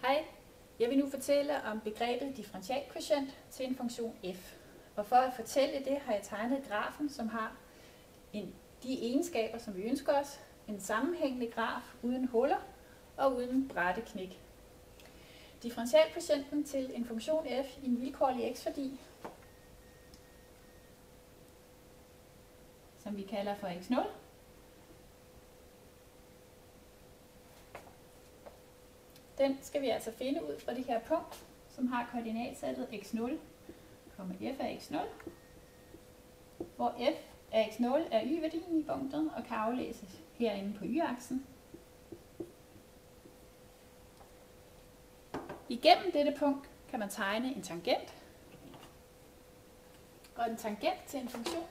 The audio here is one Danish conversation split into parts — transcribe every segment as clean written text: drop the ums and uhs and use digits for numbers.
Hej, jeg vil nu fortælle om begrebet differentialkvotient til en funktion f. Og for at fortælle det har jeg tegnet grafen, som har de egenskaber, som vi ønsker os. En sammenhængende graf uden huller og uden bratte knæk. Differentialkvotienten til en funktion f i en vilkårlig x-værdi, som vi kalder for x0, den skal vi altså finde ud fra det her punkt, som har koordinatsættet x0, f af x0, hvor f af x0 er y-værdien i punktet og kan aflæses herinde på y-aksen. Igennem dette punkt kan man tegne en tangent, og en tangent til en funktion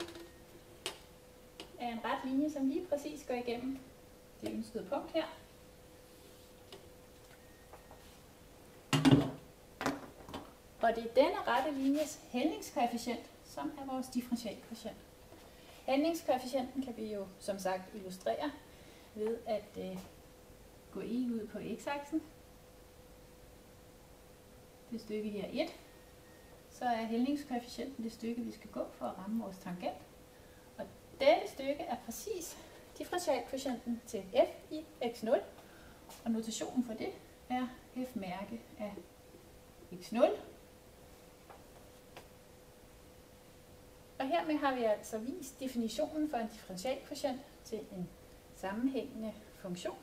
er en ret linje, som lige præcis går igennem det ønskede punkt her. Og det er denne rette linjes hældningskoefficient, som er vores differentialkvotient. Hældningskoefficienten kan vi jo som sagt illustrere ved at gå i ud på x-aksen. Det stykke her 1. Så er hældningskoefficienten det stykke, vi skal gå for at ramme vores tangent. Og dette stykke er præcis differentialkvotienten til f i x0. Og notationen for det er f-mærke af x0. Og hermed har vi altså vist definitionen for en differentialkvotient til en sammenhængende funktion,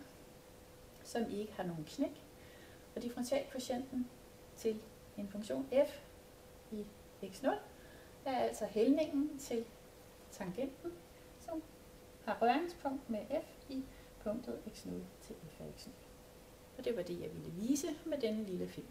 som ikke har nogen knæk. Og differentialkvotienten til en funktion f i x0 er altså hældningen til tangenten, som har røringspunkt med f i punktet x0 til f af x0. Og det var det, jeg ville vise med denne lille film.